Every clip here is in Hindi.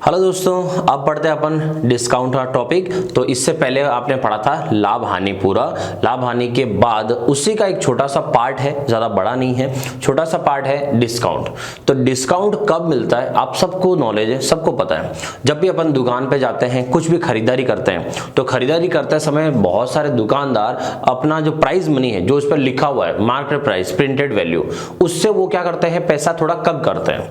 हेलो दोस्तों, अब पढ़ते हैं अपन डिस्काउंट का टॉपिक। तो इससे पहले आपने पढ़ा था लाभ हानि पूरा। लाभ हानि के बाद उसी का एक छोटा सा पार्ट है, ज़्यादा बड़ा नहीं है, छोटा सा पार्ट है डिस्काउंट। तो डिस्काउंट कब मिलता है आप सबको नॉलेज है, सबको पता है। जब भी अपन दुकान पे जाते हैं, कुछ भी खरीदारी करते हैं, तो खरीदारी करते समय बहुत सारे दुकानदार अपना जो प्राइस मनी है, जो इस पर लिखा हुआ है मार्केट प्राइस, प्रिंटेड वैल्यू, उससे वो क्या करते हैं, पैसा थोड़ा कम करते हैं।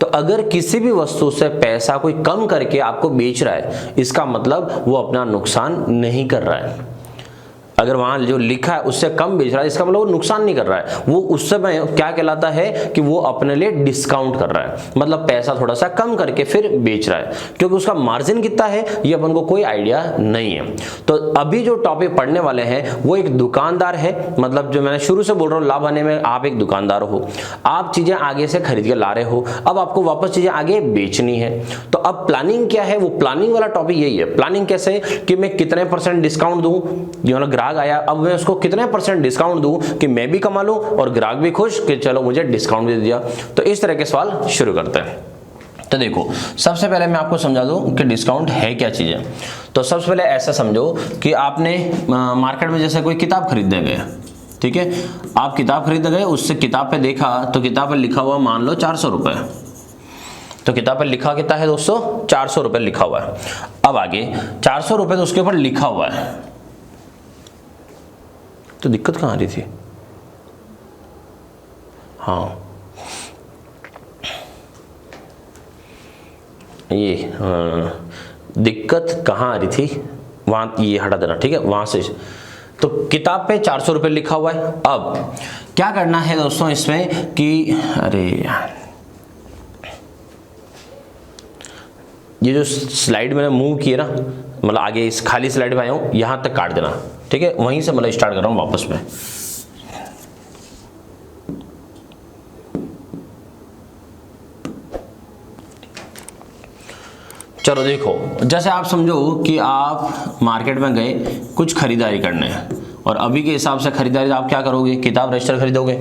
तो अगर किसी भी वस्तु से पैसा कोई कम करके आपको बेच रहा है, इसका मतलब वो अपना नुकसान नहीं कर रहा है। अगर वहां जो लिखा है उससे कम बेच रहा है, इसका मतलब वो नुकसान नहीं कर रहा है। वो उस समय क्या कहलाता है कि वो अपने लिए डिस्काउंट कर रहा है, मतलब पैसा थोड़ा सा कम करके फिर बेच रहा है। क्योंकि उसका मार्जिन कितना है ये अपन को कोई आइडिया नहीं है। तो अभी जो टॉपिक पढ़ने वाले हैं वो एक दुकानदार है, मतलब जो मैंने शुरू से बोल रहा हूँ, लाभ आने में आप एक दुकानदार हो, आप चीजें आगे से खरीद के ला रहे हो, अब आपको वापस चीजें आगे बेचनी है। तो अब प्लानिंग क्या है, वो प्लानिंग वाला टॉपिक यही है। प्लानिंग कैसे कि मैं कितने % डिस्काउंट दूं, जो ना ग्राहक आया, अब मैं उसको कितने % डिस्काउंट दूं कि मैं भी कमा लूं और ग्राहक भी खुश कि चलो मुझे डिस्काउंट दे दिया। तो इस तरह के सवाल शुरू करते हैं। तो देखो, सबसे पहले मैं आपको समझा दूं कि डिस्काउंट है क्या चीज है। तो सबसे पहले ऐसा समझो कि आपने मार्केट में जैसे कोई किताब खरीदने गए, ठीक है, आप किताब खरीदने गए, उससे किताब पे देखा तो किताब पे लिखा हुआ मान लो 400 रुपए। तो किताब पर लिखा कितना है दोस्तों, 400 रुपए लिखा हुआ है। अब आगे 400 रुपए तो उसके ऊपर लिखा हुआ है, तो दिक्कत कहाँ आ रही थी? हाँ, दिक्कत कहाँ आ रही थी, वहां ये हटा देना, ठीक है, वहां से। तो किताब पे 400 रुपए लिखा हुआ है। अब क्या करना है दोस्तों इसमें कि अरे यार, ये जो स्लाइड मैंने मूव किया ना, मतलब आगे इस खाली स्लाइड में आया हूं, यहां तक काट देना, ठीक है, वहीं से मतलब स्टार्ट कर रहा हूं वापस में। चलो देखो, जैसे आप समझो कि आप मार्केट में गए कुछ खरीदारी करने, और अभी के हिसाब से खरीदारी आप क्या करोगे, किताब रजिस्टर खरीदोगे।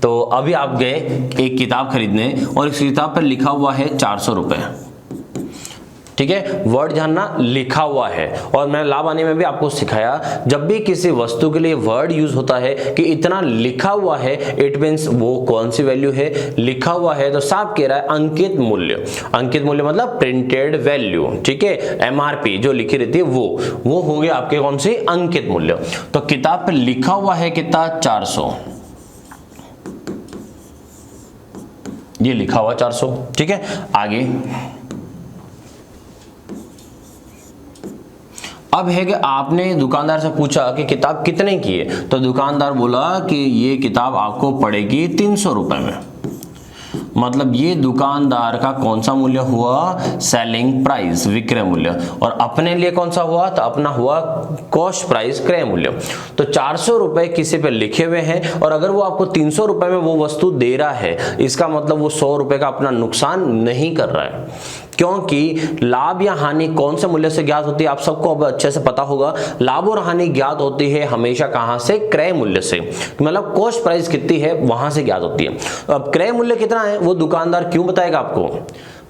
तो अभी आप गए एक किताब खरीदने और इस किताब पर लिखा हुआ है 400 रुपए, ठीक है, वर्ड जानना, लिखा हुआ है। और मैंने लाभ आने में भी आपको सिखाया, जब भी किसी वस्तु के लिए वर्ड यूज होता है कि इतना लिखा हुआ है, इट मींस वो कौन सी वैल्यू है, लिखा हुआ है तो साफ कह रहा है अंकित मूल्य। अंकित मूल्य मतलब प्रिंटेड वैल्यू, ठीक है, MRP जो लिखी रहती है वो होंगे आपके कौन सी, अंकित मूल्य। तो किताब पे लिखा हुआ है कितना, 400, ये लिखा हुआ 400, ठीक है। आगे अब है कि आपने दुकानदार से पूछा कि किताब कितने की है, तो दुकानदार बोला कि ये किताब आपको पड़ेगी 300 रुपए में। मतलब ये दुकानदार का कौन सा मूल्य हुआ, सेलिंग प्राइस, विक्रय मूल्य। और अपने लिए कौन सा हुआ, तो अपना हुआ कॉस्ट प्राइस, क्रय मूल्य। तो 400 रुपए किसी पे लिखे हुए हैं, और अगर वो आपको 300 रुपए में वो वस्तु दे रहा है, इसका मतलब वो 100 रुपए का अपना नुकसान नहीं कर रहा है। क्योंकि लाभ या हानि कौन से मूल्य से ज्ञात होती है, आप सबको अब अच्छे से पता होगा। लाभ और हानि ज्ञात होती है हमेशा कहां से, क्रय मूल्य से, मतलब कॉस्ट प्राइस कितनी है वहां से ज्ञात होती है। अब क्रय मूल्य कितना है वो दुकानदार क्यों बताएगा आपको,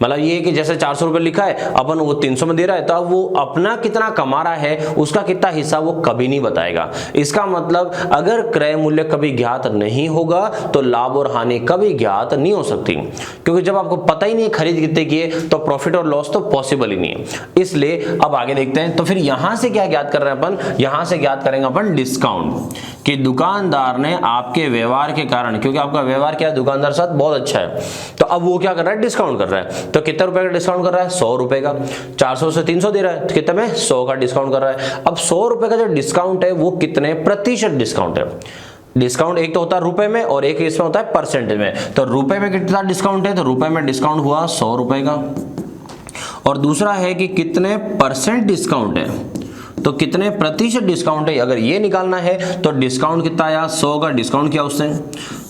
मतलब ये कि जैसे 400 रुपए लिखा है, अपन वो 300 में दे रहा है, तो अब वो अपना कितना कमा रहा है, उसका कितना हिस्सा वो कभी नहीं बताएगा। इसका मतलब अगर क्रय मूल्य कभी ज्ञात नहीं होगा तो लाभ और हानि कभी ज्ञात नहीं हो सकती, क्योंकि जब आपको पता ही नहीं खरीद कितने की है तो प्रॉफिट और लॉस तो पॉसिबल ही नहीं है। इसलिए अब आगे देखते हैं। तो फिर यहां से क्या ज्ञात कर रहे हैं अपन, यहां से ज्ञात करेंगे अपन डिस्काउंट, कि दुकानदार ने आपके व्यवहार के कारण, क्योंकि आपका व्यवहार क्या है, दुकानदार साथ बहुत अच्छा है, तो अब वो क्या कर रहा है, डिस्काउंट कर रहा है। तो कितने रुपए का डिस्काउंट कर रहा है, 100 रुपए का। 400 से 300 दे रहा है, तो कितने में, 100 का डिस्काउंट कर रहा है। अब 100 रुपए का जो डिस्काउंट है वो कितने प्रतिशत डिस्काउंट है। डिस्काउंट एक तो होता है रुपए में और एक इसमें होता है परसेंटेज में। तो रुपए में कितना डिस्काउंट है, तो रुपए में डिस्काउंट हुआ 100 रुपए का। और दूसरा है कि कितने % डिस्काउंट है, तो कितने प्रतिशत डिस्काउंट है, अगर ये निकालना है तो डिस्काउंट कितना आया, 100 का डिस्काउंट किया उसने,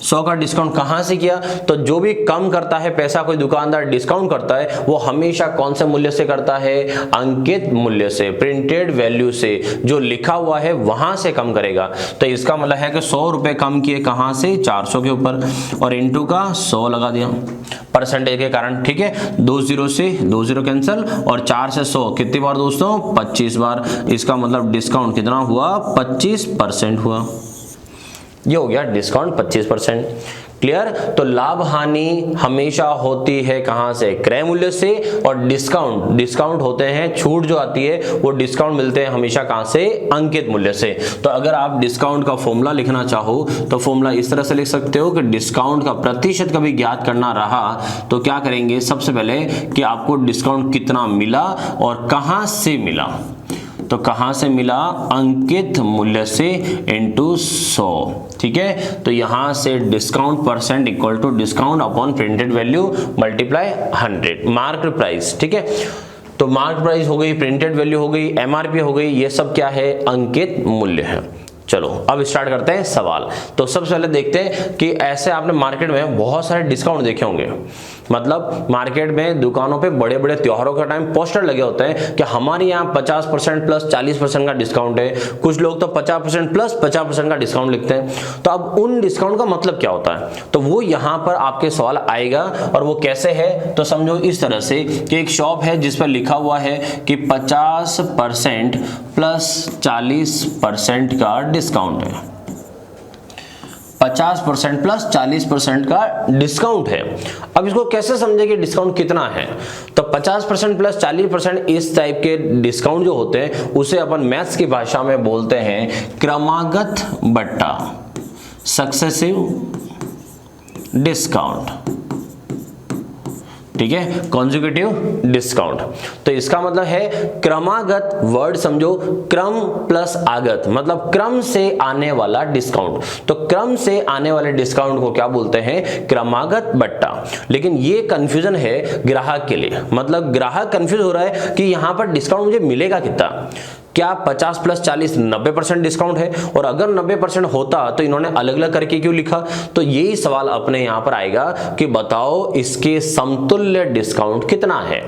100 का डिस्काउंट कहां से किया? तो जो भी कम करता है पैसा कोई दुकानदार डिस्काउंट करता है वो हमेशा कौन से मूल्य से करता है? अंकित मूल्य से, प्रिंटेड वैल्यू से, जो लिखा हुआ है वहां से कम करेगा। तो इसका मतलब है कि 100 रुपए कम किए कहां से? 400 के ऊपर, और इनटू का 100 लगा दिया परसेंटेज के कारण। ठीक है, 20 से 20 कैंसिल, और 4 से 100 कितनी बार दोस्तों? 25 बार। इसका मतलब डिस्काउंट कितना हुआ? 25% हुआ। ये हो गया डिस्काउंट 25%। क्लियर? तो लाभ हानि हमेशा होती है कहां से? क्रय मूल्य से। और डिस्काउंट होते हैं, छूट जो आती है वो डिस्काउंट मिलते हैं हमेशा कहां से? अंकित मूल्य से। तो अगर आप डिस्काउंट का फॉर्मूला लिखना चाहो तो फॉर्मूला इस तरह से लिख सकते हो कि डिस्काउंट का प्रतिशत कभी ज्ञात करना रहा तो क्या करेंगे? सबसे पहले कि आपको डिस्काउंट कितना मिला और कहां से मिला। तो कहां से मिला? अंकित मूल्य से इनटू 100। ठीक है, तो यहां से discount percent equal to discount upon printed value multiply 100 mark price. ठीक है, तो मार्क प्राइस हो गई, प्रिंटेड वैल्यू हो गई, एमआरपी हो गई, ये सब क्या है? अंकित मूल्य है। चलो अब स्टार्ट करते हैं सवाल। तो सबसे पहले देखते हैं कि ऐसे आपने मार्केट में बहुत सारे डिस्काउंट देखे होंगे। मतलब मार्केट में दुकानों पे बड़े बड़े त्योहारों का टाइम पोस्टर लगे होते हैं कि हमारे यहाँ 50% प्लस 40% का डिस्काउंट है। कुछ लोग तो 50% प्लस 50% का डिस्काउंट लिखते हैं। तो अब उन डिस्काउंट का मतलब क्या होता है? तो वो यहाँ पर आपके सवाल आएगा, और वो कैसे है? तो समझो इस तरह से कि एक शॉप है जिस पर लिखा हुआ है कि 50% प्लस 40% का डिस्काउंट है। 50% प्लस 40% का डिस्काउंट है। अब इसको कैसे समझे कि डिस्काउंट कितना है? तो 50% प्लस 40% इस टाइप के डिस्काउंट जो होते हैं उसे अपन मैथ्स की भाषा में बोलते हैं क्रमागत बट्टा सक्सेसिव डिस्काउंट। ठीक है, कॉन्जुगेटिव डिस्काउंट। तो इसका मतलब है क्रमागत, वर्ड समझो, क्रम प्लस आगत, मतलब क्रम से आने वाला डिस्काउंट। तो क्रम से आने वाले डिस्काउंट को क्या बोलते हैं? क्रमागत बट्टा। लेकिन ये कंफ्यूजन है ग्राहक के लिए, मतलब ग्राहक कंफ्यूज हो रहा है कि यहां पर डिस्काउंट मुझे मिलेगा कितना? क्या 50 प्लस 40 90% डिस्काउंट है? और अगर 90% होता तो इन्होंने अलग अलग करके क्यों लिखा? तो यही सवाल अपने यहां पर आएगा कि बताओ इसके समतुल्य डिस्काउंट कितना है।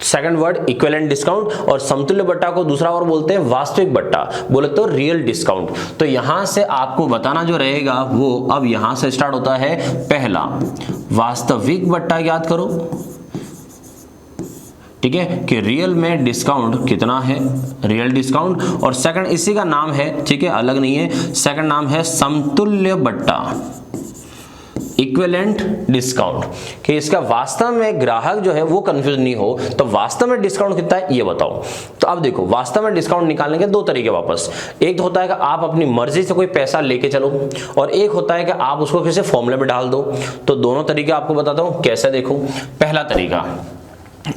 सेकंड वर्ड इक्विवेलेंट डिस्काउंट, और समतुल्य बट्टा को दूसरा और बोलते हैं वास्तविक बट्टा, बोले तो रियल डिस्काउंट। तो यहां से आपको बताना जो रहेगा वो अब यहां से स्टार्ट होता है। पहला वास्तविक बट्टा याद करो, ठीक है, कि रियल में डिस्काउंट कितना है, रियल डिस्काउंट। और सेकंड इसी का नाम है, ठीक है, अलग नहीं है, सेकंड नाम है समतुल्य बट्टा इक्विवेलेंट डिस्काउंट, कि इसका वास्तव में ग्राहक जो है वो कंफ्यूज नहीं हो। तो वास्तव में डिस्काउंट कितना है ये बताओ। तो अब देखो, वास्तव में डिस्काउंट निकालने के दो तरीके वापस। एक तो होता है कि आप अपनी मर्जी से कोई पैसा लेके चलो, और एक होता है कि आप उसको किसी फॉर्मूले में डाल दो। तो दोनों तरीके आपको बताता हूं कैसे। देखो पहला तरीका,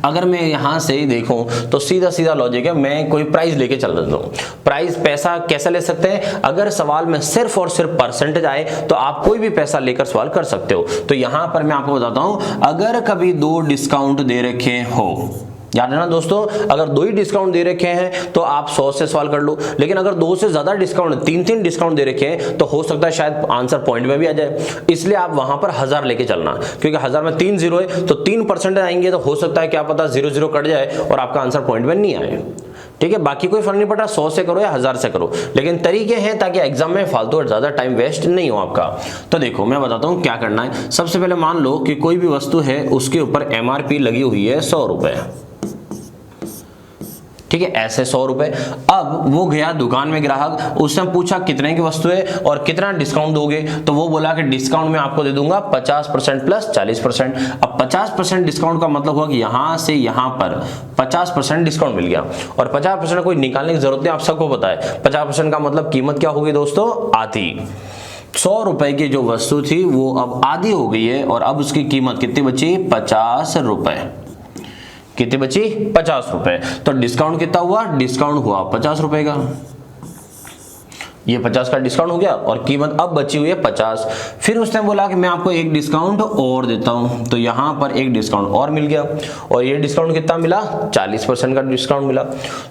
अगर मैं यहां से देखूं तो सीधा सीधा लॉजिक है, मैं कोई प्राइस लेके चल रहा हूं। प्राइस पैसा कैसे ले सकते हैं? अगर सवाल में सिर्फ और सिर्फ परसेंटेज आए तो आप कोई भी पैसा लेकर सवाल कर सकते हो। तो यहां पर मैं आपको बताता हूं, अगर कभी 2 डिस्काउंट दे रखे हो, याद है ना दोस्तों, अगर 2 ही डिस्काउंट दे रखे हैं तो आप 100 से सवाल कर लो। लेकिन अगर 2 से ज्यादा डिस्काउंट, 3 डिस्काउंट दे रखे हैं तो हो सकता है शायद आंसर पॉइंट में भी आ जाए। इसलिए आप वहां पर 1000 लेके चलना, क्योंकि 1000 में 3 जीरो है तो 3% आएंगे तो हो सकता है क्या पता 0 कट जाए और आपका आंसर पॉइंट में नहीं आए। ठीक है, बाकी कोई फर्क नहीं पड़ता 100 से करो या 1000 से करो, लेकिन तरीके हैं ताकि एग्जाम में फालतू और ज्यादा टाइम वेस्ट नहीं हो आपका। तो देखो मैं बताता हूं क्या करना है। सबसे पहले मान लो कि कोई भी वस्तु है, उसके ऊपर एमआरपी लगी हुई है 100 रुपए, ठीक है, ऐसे 100 रुपए। अब वो गया दुकान में ग्राहक, उसने पूछा कितने की वस्तु है और कितना डिस्काउंट दोगे? तो वो बोला कि डिस्काउंट में आपको दे दूंगा 50% प्लस 40%। अब 50% डिस्काउंट का मतलब हुआ कि यहां से यहां पर 50% डिस्काउंट मिल गया, और 50% कोई निकालने की जरूरत नहीं, आप सबको पता है 50% का मतलब कीमत क्या होगी दोस्तों? आधी। 100 रुपए की जो वस्तु थी वो अब आधी हो गई है, और अब उसकी कीमत कितनी बची? 50 रुपए। कितनी बची? 50 रुपए। तो डिस्काउंट कितना हुआ? डिस्काउंट हुआ 50 रुपए का, ये 50 का डिस्काउंट हो गया, और कीमत अब बची हुई है 50। फिर उसने बोला कि मैं आपको एक डिस्काउंट और देता हूं, तो यहां पर एक डिस्काउंट और मिल गया, और ये डिस्काउंट कितना मिला? 40% का डिस्काउंट मिला।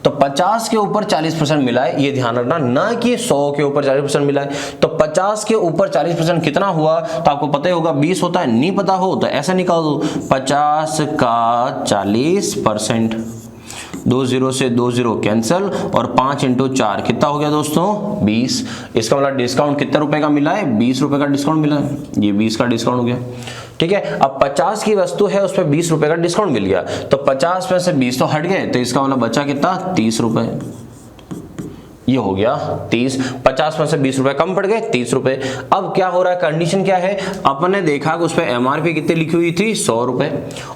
तो 50 के ऊपर 40% मिला है, ये ध्यान रखना, ना कि 100 के ऊपर 40% मिला है। तो 50 के ऊपर 40% कितना हुआ, तो आपको पता ही होगा 20 होता है, नहीं पता हो तो ऐसा निकाल दो, 50 का 40%, 2 0 से 2 0 कैंसिल, और 5 × 4 कितना हो गया दोस्तों, 20। इसका मतलब डिस्काउंट कितने रुपए का मिला है, 20 रुपए का डिस्काउंट मिला है, ये 20 का डिस्काउंट हो गया। ठीक है, अब 50 की वस्तु है, उस पर 20 रुपए का डिस्काउंट मिल गया, तो 50 में से 20 तो हट गए, तो इसका मतलब बचा कितना, 30 रुपए। ये हो गया 30, 50 में से 20 रुपए कम पड़ गए, 30 रुपए। अब क्या हो रहा है, कंडीशन क्या है, अपन ने देखा कि उस पर MRP कितनी लिखी हुई थी, 100 रुपए,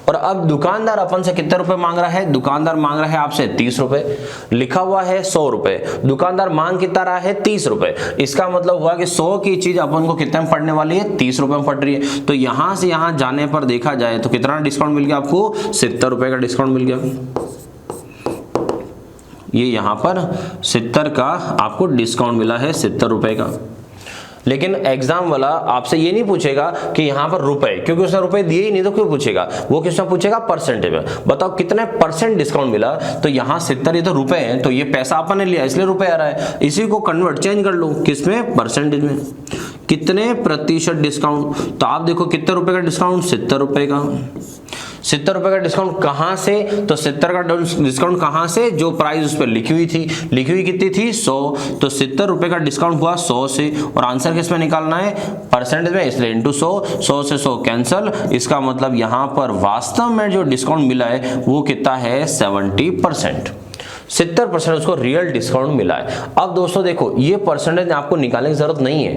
और अब दुकानदार अपन से कितने रुपए मांग रहा है, दुकानदार मांग रहा है आपसे 30 रुपए, लिखा हुआ है 100 रुपए, दुकानदार मांग कितना रहा है, 30 रुपए। इसका मतलब हुआ कि 100 की चीज अपन को कितने में पड़ने वाली है, 30 रुपए में पड़ रही है। तो यहां से यहां जाने पर देखा जाए तो कितना डिस्काउंट मिल गया आपको, 70 रुपए का डिस्काउंट मिल गया। ये यहाँ पर 70 का आपको डिस्काउंट मिला है, 70 रुपए का। लेकिन एग्जाम वाला आपसे ये नहीं पूछेगा कि यहाँ पर रुपए, क्योंकि उसने रुपए दिए ही नहीं तो क्यों पूछेगा, वो किसमें पूछेगा, परसेंटेज में। बताओ कितने % डिस्काउंट मिला, तो यहाँ 70, ये तो रुपए हैं, तो ये पैसा अपन ने लिया इसलिए रुपए आ रहा है, इसी को कन्वर्ट चेंज कर लो किसमें, परसेंटेज में। कितने प्रतिशत डिस्काउंट, तो आप देखो कितने रुपए का डिस्काउंट, 70 रुपए का। 70 रुपए का डिस्काउंट कहां से, तो 70 का डिस्काउंट कहां से, जो प्राइस उस पर लिखी हुई थी, लिखी हुई कितनी थी, 100, तो 70 रुपए का डिस्काउंट हुआ 100 से, और आंसर किसमें निकालना है, परसेंटेज में, इसलिए इंटू 100, 100 से 100 कैंसल। इसका मतलब यहां पर वास्तव में जो डिस्काउंट मिला है वो कितना है, 70%, 70% उसको रियल डिस्काउंट मिला है। अब दोस्तों देखो, ये परसेंटेज आपको निकालने की जरूरत नहीं है,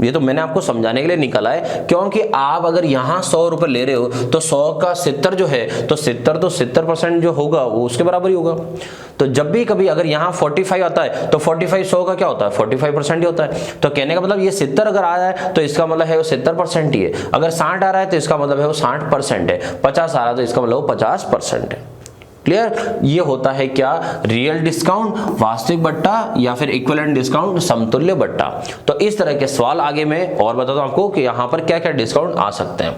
ये तो मैंने आपको समझाने के लिए निकाला है, क्योंकि आप अगर यहाँ 100 रुपए ले रहे हो तो 100 का 70 जो है, तो 70% जो होगा वो उसके बराबर ही होगा। तो जब भी कभी अगर यहाँ 45 आता है तो 45 100 का क्या होता है, 45% ही होता है। तो कहने का मतलब ये 70 अगर आ रहा है तो इसका मतलब है वो 70% ही है, अगर 60 आ रहा है तो इसका मतलब है वो 60% है, 50 आ रहा है तो इसका मतलब वो 50% है। क्लियर, ये होता है क्या, रियल डिस्काउंट, वास्तविक बट्टा, या फिर इक्विवेलेंट डिस्काउंट, समतुल्य बट्टा। तो इस तरह के सवाल आगे मैं और बताता हूं आपको कि यहां पर क्या क्या डिस्काउंट आ सकते हैं।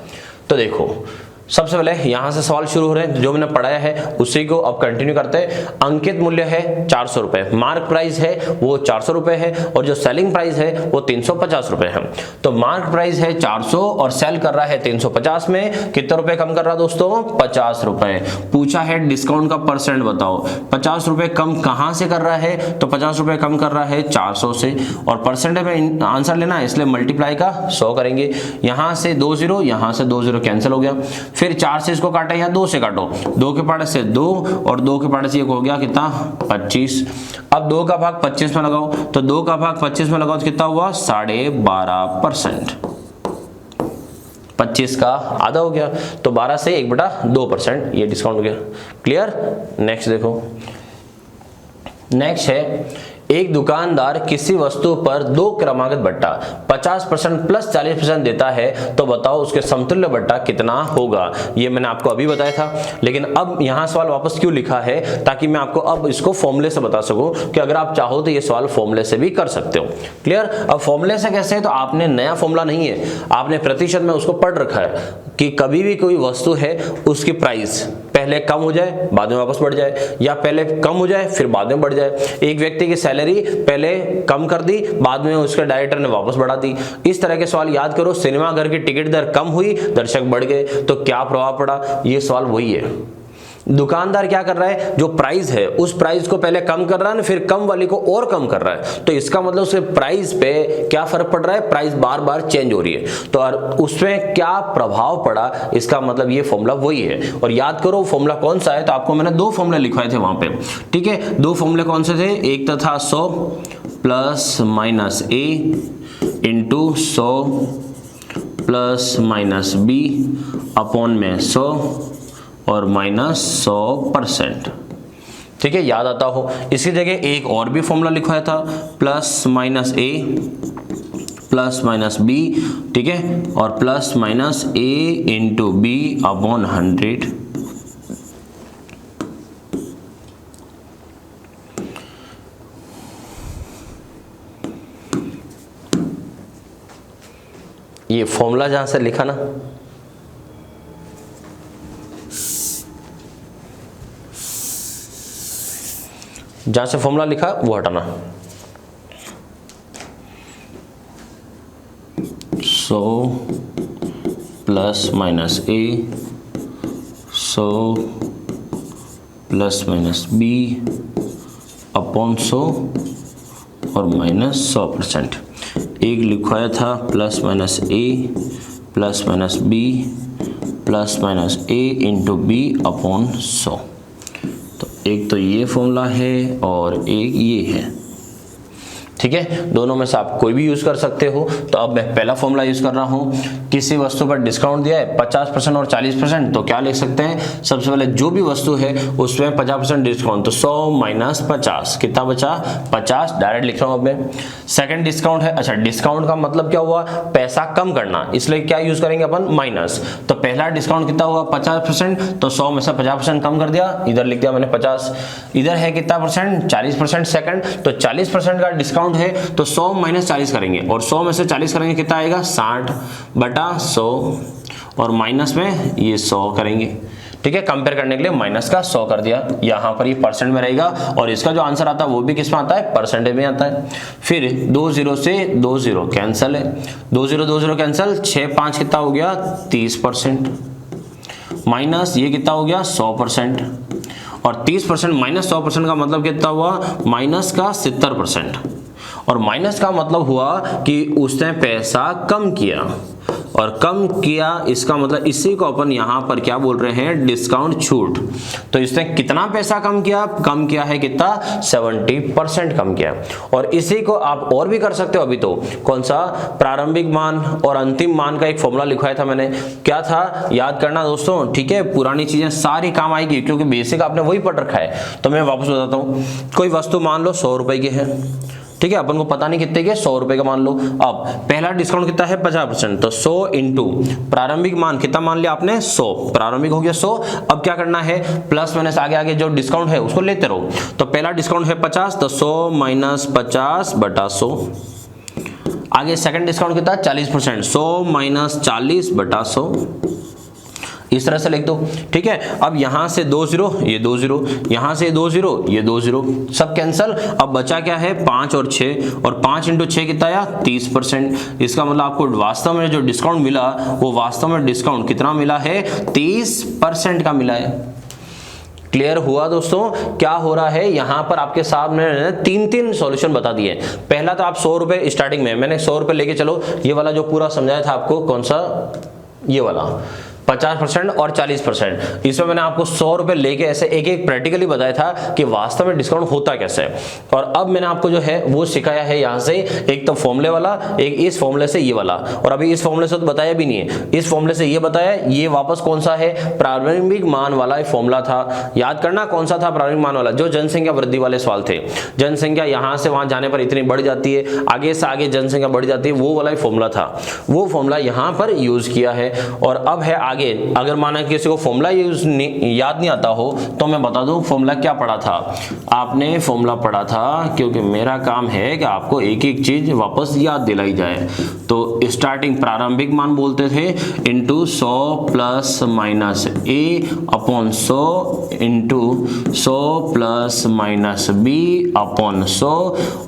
तो देखो सबसे पहले यहां से सवाल शुरू हो रहे हैं, जो मैंने पढ़ाया है उसी को अब कंटिन्यू करते हैं। अंकित मूल्य है 400 रुपए, मार्क प्राइस है वो 400 रुपए है, और जो सेलिंग प्राइस है वो 350 रुपए है। तो मार्क प्राइस है 400 और सेल कर रहा है 350 में, कितने रुपए कम कर रहा है दोस्तों, 50 रुपए। पूछा है डिस्काउंट का परसेंट बताओ, 50 रुपए कम कहां से कर रहा है, तो 50 रुपए कम कर रहा है 400 से, और परसेंटेज में आंसर लेना है इसलिए मल्टीप्लाई का 100 करेंगे। यहां से 2 0, यहां से 2 0 कैंसिल हो गया, फिर 4 से इसको काटा, या 2 से काटो, 2 के पार्ट से 2 और 2 के पार्ट से 1 हो गया कितना, 25। अब 2 का भाग 25 में लगाओ, तो 2 का भाग 25 में लगाओ तो कितना हुआ, 12.5%, 25 का आधा हो गया, तो 12 से 1/2% ये डिस्काउंट हो गया। क्लियर, नेक्स्ट देखो, नेक्स्ट है एक दुकानदार किसी वस्तु पर 2 क्रमागत बट्टा 50% प्लस 40% देता है, तो बताओ उसके समतुल्य बट्टा कितना होगा। ये मैंने आपको अभी बताया था, लेकिन अब यहां सवाल वापस क्यों लिखा है, ताकि मैं आपको अब इसको फॉर्मूले से बता सकूं कि अगर आप चाहो तो ये सवाल फॉर्मूले से भी कर सकते हो। क्लियर, अब फॉर्मूले से कैसे है, तो आपने नया फॉर्मूला नहीं है, आपने प्रतिशत में उसको पढ़ रखा है कि कभी भी कोई वस्तु है उसकी प्राइस पहले कम हो जाए बाद में वापस बढ़ जाए, या पहले कम हो जाए फिर बाद में बढ़ जाए। एक व्यक्ति की सैलरी पहले कम कर दी, बाद में उसके डायरेक्टर ने वापस बढ़ा दी। इस तरह के सवाल याद करो। सिनेमा घर की टिकट दर कम हुई, दर्शक बढ़ गए, तो क्या प्रभाव पड़ा, ये सवाल वही है। दुकानदार क्या कर रहा है, जो प्राइस है उस प्राइस को पहले कम कर रहा है, फिर कम वाली को और कम कर रहा है, तो इसका मतलब उसके प्राइस पे क्या फर्क पड़ रहा है, प्राइस बार बार चेंज हो रही है, तो उसमें क्या प्रभाव पड़ा, इसका मतलब ये फॉर्मूला वही है। और याद करो फॉर्मूला कौन सा है, तो आपको मैंने 2 फॉर्मूले लिखवाए थे वहां पे, ठीक है। 2 फॉर्मूले कौन से थे, एक था 100 plus minus A into 100 plus minus B upon में 100 और माइनस 100%, ठीक है, याद आता हो। इसकी जगह एक और भी फॉर्मूला लिखवाया था, plus minus A plus minus B, ठीक है, और plus minus A into B upon 100। ये फॉर्मूला जहां से लिखा ना, जहां से फॉर्मूला लिखा वो हटाना। 100 plus minus A, 100 plus minus B upon 100 और माइनस 100%। एक लिखवाया था plus minus A plus minus B plus minus A into B upon 100। तो एक तो ये फॉर्मूला है और एक ये है, ठीक है। दोनों में से आप कोई भी यूज कर सकते हो। तो अब मैं पहला फॉर्मूला यूज कर रहा हूं। किसी वस्तु पर डिस्काउंट दिया है 50% और 40%, तो क्या लिख सकते हैं, सबसे पहले जो भी वस्तु है उसमें 50% डिस्काउंट, तो 100 माइनस 50 कितना बचा, 50, डायरेक्ट लिख रहा हूं अब मैं। सेकंड डिस्काउंट है, अच्छा डिस्काउंट का मतलब क्या हुआ, पैसा कम करना, इसलिए क्या यूज करेंगे अपन, माइनस। तो पहला डिस्काउंट कितना हुआ 50%, तो 100 में से 50% कम कर दिया, इधर लिख दिया मैंने 50। इधर है कितना परसेंट, 40% सेकंड, तो 40% का डिस्काउंट है तो 100 माइनस 40 करेंगे, और 100 में से 40 करेंगे कितना आएगा, 60 बटा 100, और माइनस में ये 100 करेंगे, ठीक है। कंपेयर करने के लिए माइनस का 100 कर दिया, यहां पर ये परसेंट में रहेगा, और इसका जो आंसर आता है वो भी किस में आता है, परसेंटेज में आता है। फिर 2 0 से 2 0 कैंसिल है, 2 0 कैंसिल, 6 5 कितना हो गया, 30%, माइनस ये कितना हो गया 100%, और 30% माइनस 100% का मतलब कितना हुआ, माइनस का 70%, और माइनस का मतलब हुआ कि उसने पैसा कम किया, और कम किया इसका मतलब इसी को अपन यहां पर क्या बोल रहे हैं, डिस्काउंट छूट। तो इसने कितना पैसा कम किया है कितना, 70% कम किया। और इसी को आप और भी कर सकते हो, अभी तो कौन सा, प्रारंभिक मान और अंतिम मान का एक फॉर्मूला लिखवाया था मैंने, क्या था याद करना दोस्तों, ठीक है। पुरानी चीजें सारी काम आएगी क्योंकि बेसिक आपने वही पढ़ रखा है। तो मैं वापस बताता हूं, कोई वस्तु मान लो 100 रुपए की है, ठीक है, अपन को पता नहीं कितने के, 100 रुपए का मान लो। अब पहला डिस्काउंट कितना है 50%, तो 100 इंटू प्रारंभिक मान कितना मान लिया आपने, 100, प्रारंभिक हो गया 100। अब क्या करना है, प्लस माइनस आगे आगे जो डिस्काउंट है उसको लेते रहो। तो पहला डिस्काउंट है 50, तो 100 माइनस 50 बटा 100। आगे सेकंड डिस्काउंट कितना 40%, 100 माइनस 40 बटा 100, इस तरह से लिख दो, ठीक है। अब यहां से 2 0, ये 2 0, यहां से 2 0, ये 2 0, सब कैंसल। अब बचा क्या है 5 और 6, और 5 इंटू 6 कितना आया 30%। इसका मतलब आपको वास्तव में जो डिस्काउंट मिला वो वास्तव में डिस्काउंट कितना मिला है, 30% का मिला है। क्लियर हुआ दोस्तों, क्या हो रहा है यहां पर आपके सामने 3 सॉल्यूशन बता दिए। पहला तो आप 100 रुपए स्टार्टिंग में मैंने 100 रुपए लेके चलो, ये वाला जो पूरा समझाया था आपको, कौन सा, ये वाला 50% और 40%, इसमें मैंने आपको 100 रुपए लेके ऐसे एक एक प्रैक्टिकली बताया था कि वास्तव में डिस्काउंट होता कैसे है। और अब मैंने आपको जो है वो सिखाया है यहाँ से, एक तो फॉर्मूले वाला, एक इस फॉर्मूले से ये वाला, और अभी इस फॉर्मूले से तो बताया भी नहीं है, इस फॉर्मूले से ये बताया। ये वापस कौन सा है, प्रारंभिक मान वाला फॉर्मूला था, याद करना कौन सा था प्रारंभिक मान वाला, जो जनसंख्या वृद्धि वाले सवाल थे। जनसंख्या यहाँ से वहां जाने पर इतनी बढ़ जाती है, आगे से आगे जनसंख्या बढ़ जाती है, वो वाला फॉर्मूला था, वो फॉर्मूला यहाँ पर यूज किया है। और अब है आगे, अगर माना किसी को फॉर्मूला याद नहीं आता हो तो मैं बता दूं फॉर्मूला क्या पढ़ा था आपने, फॉर्मूला पढ़ा था, क्योंकि मेरा काम है कि आपको एक एक चीज वापस याद दिलाई जाए। तो स्टार्टिंग प्रारंभिक मान बोलते थे into 100 plus minus A upon 100 into 100 plus minus B upon 100,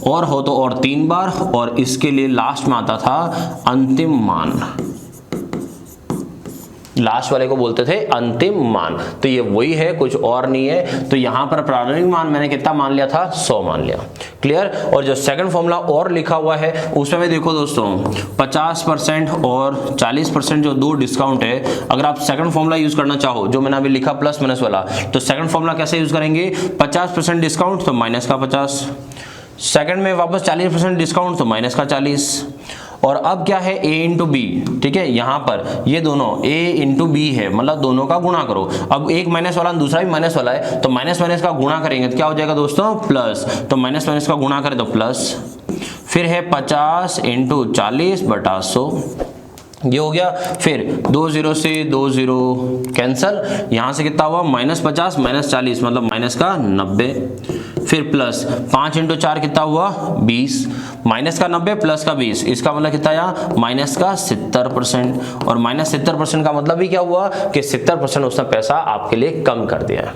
और हो तो और 3 बार, और इसके लिए लास्ट में आता था अंतिम मान, लास्ट वाले को बोलते थे अंतिम मान। तो ये वही है, कुछ और नहीं है। तो यहां पर प्रारंभिक मान मैंने कितना मान लिया था, 100 मान लिया, क्लियर। और जो सेकंड फॉर्मूला और लिखा हुआ है उसमें देखो दोस्तों 50% और 40% जो दो डिस्काउंट है, अगर आप सेकंड फॉर्मूला यूज करना चाहो जो मैंने अभी लिखा प्लस माइनस वाला, तो सेकंड फॉर्मूला कैसे यूज करेंगे, 50% डिस्काउंट तो माइनस का 50, सेकंड में वापस 40% डिस्काउंट तो माइनस का 40, और अब क्या है a इंटू बी, ठीक है। यहां पर ये दोनों a इंटू बी है, मतलब दोनों का गुणा करो। अब एक माइनस वाला दूसरा भी माइनस वाला है, तो माइनस माइनस का गुणा करेंगे तो क्या हो जाएगा दोस्तों, प्लस। तो माइनस माइनस का गुणा करें तो प्लस, फिर है 50 इंटू 40 बटा 100, ये हो गया। फिर 2 0 से 2 0 कैंसल, यहां से कितना हुआ माइनस 50 माइनस 40 मतलब माइनस का 90, फिर प्लस 5 इंटू 4 कितना हुआ 20, माइनस का 90 प्लस का 20, इसका मतलब कितना आया माइनस का 70%, और माइनस 70% का मतलब भी क्या हुआ कि 70% उसने पैसा आपके लिए कम कर दिया है।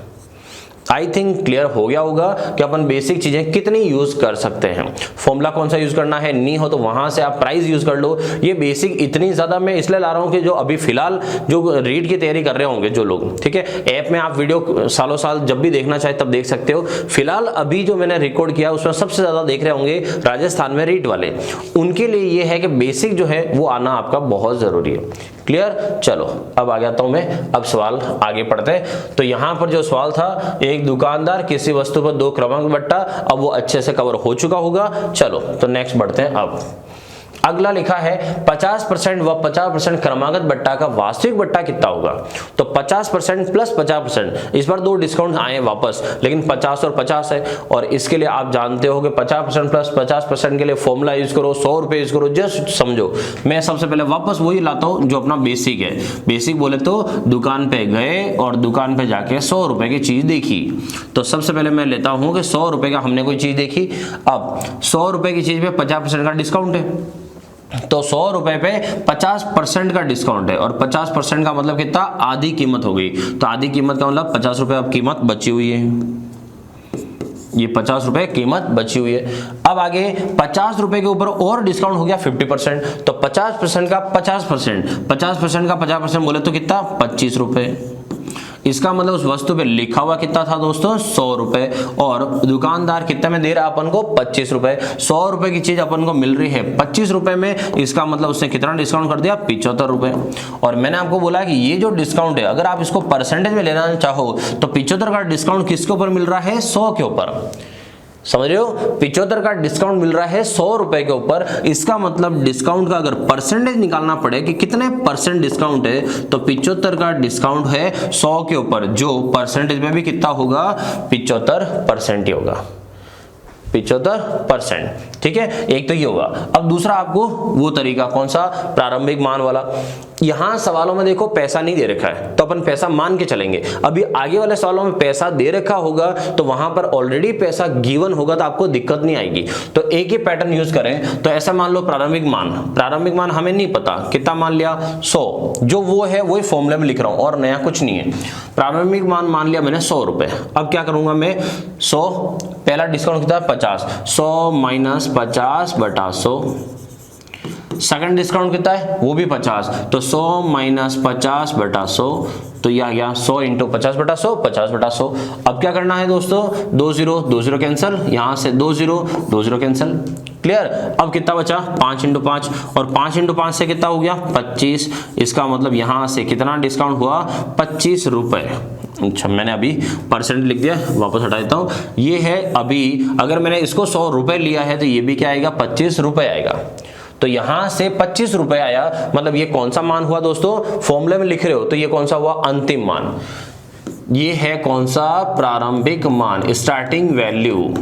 आई थिंक क्लियर हो गया होगा कि अपन बेसिक चीजें कितनी यूज कर सकते हैं। फॉर्मूला कौन सा यूज करना है, नहीं हो तो वहां से आप प्राइस यूज कर लो। ये बेसिक इतनी ज्यादा मैं इसलिए ला रहा हूं कि जो अभी फिलहाल जो रीड की तैयारी कर रहे होंगे जो लोग, ठीक है, ऐप में आप वीडियो सालों साल जब भी देखना चाहे तब देख सकते हो। फिलहाल अभी जो मैंने रिकॉर्ड किया उसमें सबसे ज्यादा देख रहे होंगे राजस्थान में रीड वाले, उनके लिए ये है कि बेसिक जो है वो आना आपका बहुत जरूरी है। क्लियर? चलो अब आ जाता हूं मैं, अब सवाल आगे पढ़ते हैं। तो यहां पर जो सवाल था, एक दुकानदार किसी वस्तु पर 2 क्रमांक बट्टा, अब वो अच्छे से कवर हो चुका होगा। चलो तो नेक्स्ट बढ़ते हैं। अब अगला लिखा है 50% व 50% क्रमागत बट्टा का वास्तविक बट्टा कितना होगा। तो 50% प्लस 50%, इस बार 2 डिस्काउंट आए वापस, लेकिन 50 और 50 है। और इसके लिए आप जानते हो कि 50% प्लस 50% के लिए फॉर्मूला यूज करो, 100 रुपए यूज करो। जस्ट समझो, मैं सबसे पहले वापस वही लाता हूं जो अपना बेसिक है। बेसिक बोले तो दुकान पे गए और दुकान पे जाके 100 रुपए की चीज देखी। तो सबसे पहले मैं लेता हूं कि 100 रुपए का हमने कोई चीज देखी। अब 100 रुपए की चीज पे 50% का डिस्काउंट है, तो 100 रुपए पे 50% का डिस्काउंट है, और 50% का मतलब कितना, आधी कीमत हो गई। तो आधी कीमत का मतलब 50 रुपए अब कीमत बची हुई है, ये 50 रुपए कीमत बची हुई है। अब आगे 50 रुपए के ऊपर और डिस्काउंट हो गया 50%, तो 50% का 50% का 50% बोले तो कितना, 25 रुपए। इसका मतलब उस वस्तु पे लिखा हुआ कितना था दोस्तों, 100 रुपए, और दुकानदार कितने में दे रहा है अपन को, 25 रुपए। 100 रुपए की चीज अपन को मिल रही है 25 रुपए में, इसका मतलब उसने कितना डिस्काउंट कर दिया, 75 रुपए। और मैंने आपको बोला कि ये जो डिस्काउंट है, अगर आप इसको परसेंटेज में लेना चाहो तो 75 का डिस्काउंट किसके ऊपर मिल रहा है, 100 के ऊपर। समझ रहे हो, 75 का डिस्काउंट मिल रहा है 100 रुपए के ऊपर। इसका मतलब डिस्काउंट का अगर परसेंटेज निकालना पड़े कि कितने परसेंट डिस्काउंट है, तो 75 का डिस्काउंट है 100 के ऊपर, जो परसेंटेज में भी कितना होगा, 75% ही होगा, 75%। ठीक है, एक तो ये होगा। अब दूसरा आपको वो तरीका कौन सा, प्रारंभिक मान वाला। यहां सवालों में देखो पैसा नहीं दे रखा है, तो अपन पैसा मान के चलेंगे। अभी आगे वाले सवालों में पैसा दे रखा होगा, तो वहां पर ऑलरेडी पैसा गिवन होगा, तो आपको दिक्कत नहीं आएगी। तो एक ही पैटर्न यूज करें। तो ऐसा मान लो प्रारंभिक मान हमें नहीं पता, कितना मान लिया, 100, जो वो है वही फॉर्मूले में लिख रहा हूं और नया कुछ नहीं है। प्रारंभिक मान लिया मैंने 100 रुपए। अब क्या करूंगा मैं, 100 पहला डिस्काउंट कितना, 50, 100 माइनस 50 बटा 100। सेकंड डिस्काउंट कितना है, वो भी 50, तो 100 माइनस 50 बटा 100। तो ये आ गया 100 इंटू 50 बटा 100, 50 बटा 100। अब क्या करना है दोस्तों, 2 0 कैंसिल, यहां से 2 0 कैंसिल। क्लियर? अब कितना बचा, 5 इंटू 5, और 5 इंटू 5 से कितना हो गया, 25। इसका मतलब यहां से कितना डिस्काउंट हुआ, 25 रुपए। अच्छा, मैंने अभी परसेंट लिख दिया, वापस हटा देता हूं। ये है अभी, अगर मैंने इसको 100 रुपए लिया है तो ये भी क्या आएगा, 25 रुपए आएगा। तो यहां से 25 रुपए आया, मतलब ये कौन सा मान हुआ दोस्तों, फॉर्मूले में लिख रहे हो तो ये कौन सा हुआ, अंतिम मान। ये है कौन सा, प्रारंभिक मान, स्टार्टिंग वैल्यू।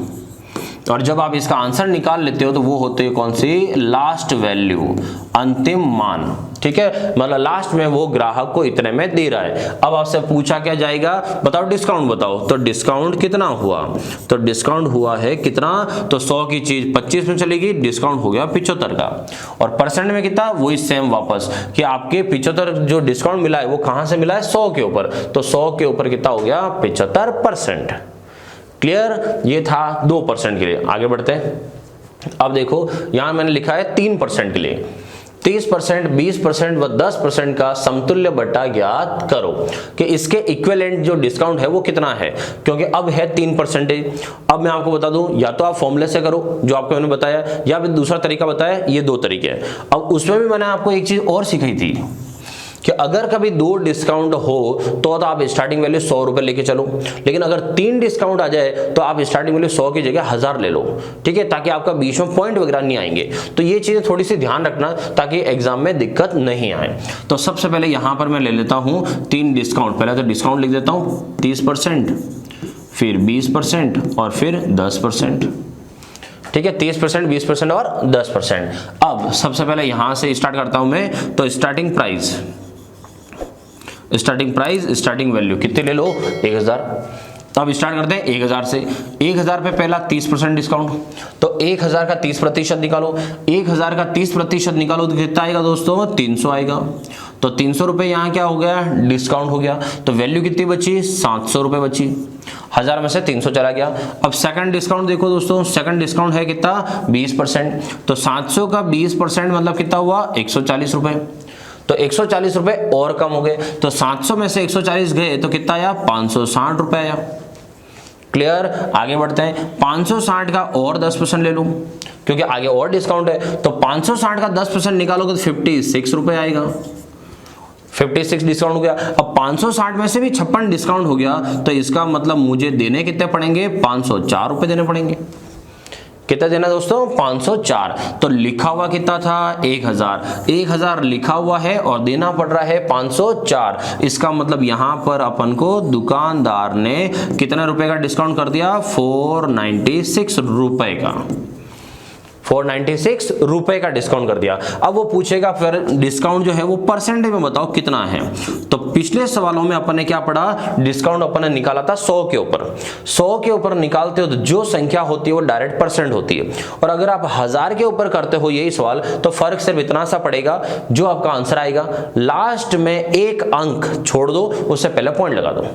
और जब आप इसका आंसर निकाल लेते हो तो वो होते हैं कौन सी, लास्ट वैल्यू, अंतिम मान। ठीक है, मतलब लास्ट में वो ग्राहक को इतने में दे रहा है। अब आपसे पूछा क्या जाएगा, बताओ डिस्काउंट बताओ, तो डिस्काउंट कितना हुआ, तो डिस्काउंट हुआ है कितना, तो 100 की चीज 25 में चलेगी, डिस्काउंट हो गया 75 का। और परसेंट में कितना, वही सेम वापस, कि आपके 75 जो डिस्काउंट मिला है वो कहां से मिला है, 100 के ऊपर, तो 100 के ऊपर कितना हो गया, 75%। क्लियर? ये था 2% के लिए। आगे बढ़ते हैं। अब देखो यहां मैंने लिखा है 3% के लिए, 30%, 20% व 10% का समतुल्य बट्टा ज्ञात करो कि इसके इक्विवेलेंट जो डिस्काउंट है वो कितना है, क्योंकि अब है 3%। अब मैं आपको बता दूं, या तो आप फॉर्मूले से करो जो आपको मैंने बताया, या फिर दूसरा तरीका बताया, ये 2 तरीके हैं। अब उसमें भी मैंने आपको एक चीज और सिखाई थी कि अगर कभी 2 डिस्काउंट हो तो आप स्टार्टिंग वैल्यू 100 रुपए लेके चलो, लेकिन अगर 3 डिस्काउंट आ जाए तो आप स्टार्टिंग वैल्यू 100 की जगह 1000 ले लो। ठीक है, ताकि आपका बीच में पॉइंट वगैरह नहीं आएंगे। तो ये चीजें थोड़ी सी ध्यान रखना ताकि एग्जाम में दिक्कत नहीं आए। तो सबसे पहले यहां पर मैं ले लेता हूं 3 डिस्काउंट। पहले तो डिस्काउंट लिख देता हूं 30%, फिर 20% और फिर 10%। ठीक है, 30%, 20% और 10%। अब सबसे पहले यहां से स्टार्ट करता हूं मैं। तो स्टार्टिंग प्राइस, स्टार्टिंग वैल्यू कितने ले लो, 1000। तो अब स्टार्ट करते हैं 1000 से। 1000 पे पहला 30% डिस्काउंट, तो 1000 का 30% निकालो। 1000 का 30% निकालो तो कितना आएगा दोस्तों, 300 आएगा। तो 300 रुपए यहाँ क्या हो गया, डिस्काउंट हो गया। तो वैल्यू कितनी बची, 700 रुपए बची। 1000 में से 300 चला गया। अब सेकंड डिस्काउंट देखो दोस्तों, सेकंड डिस्काउंट है कितना 20%, तो 700 का 20% मतलब कितना हुआ 140 रुपए। तो 140 रुपए और कम हो गए, तो 700 में से 140 गए तो कितना आया 560 रुपए आया। क्लियर, आगे बढ़ते हैं। 560 का और 10% ले लूं क्योंकि आगे और डिस्काउंट है, तो 560 का 10% निकालोगे तो 56 रुपए आएगा। 56 डिस्काउंट हो गया। अब 560 में से भी 56 डिस्काउंट हो गया, तो इसका मतलब मुझे देने कितने पड़ेंगे 504 रुपए देने पड़ेंगे। कितना देना दोस्तों 504। तो लिखा हुआ कितना था 1000 लिखा हुआ है और देना पड़ रहा है 504। इसका मतलब यहां पर अपन को दुकानदार ने कितने रुपए का डिस्काउंट कर दिया 496 रुपए का, 496 रुपए का डिस्काउंट कर दिया। अब वो पूछेगा फिर डिस्काउंट जो है वो परसेंटेज में बताओ कितना है। तो पिछले सवालों में अपन ने क्या पढ़ा, डिस्काउंट अपन ने निकाला था 100 के ऊपर। 100 के ऊपर निकालते हो तो जो संख्या होती है वो डायरेक्ट परसेंट होती है, और अगर आप 1000 के ऊपर करते हो यही सवाल तो फर्क सिर्फ इतना सा पड़ेगा, जो आपका आंसर आएगा लास्ट में एक अंक छोड़ दो, उससे पहले पॉइंट लगा दो।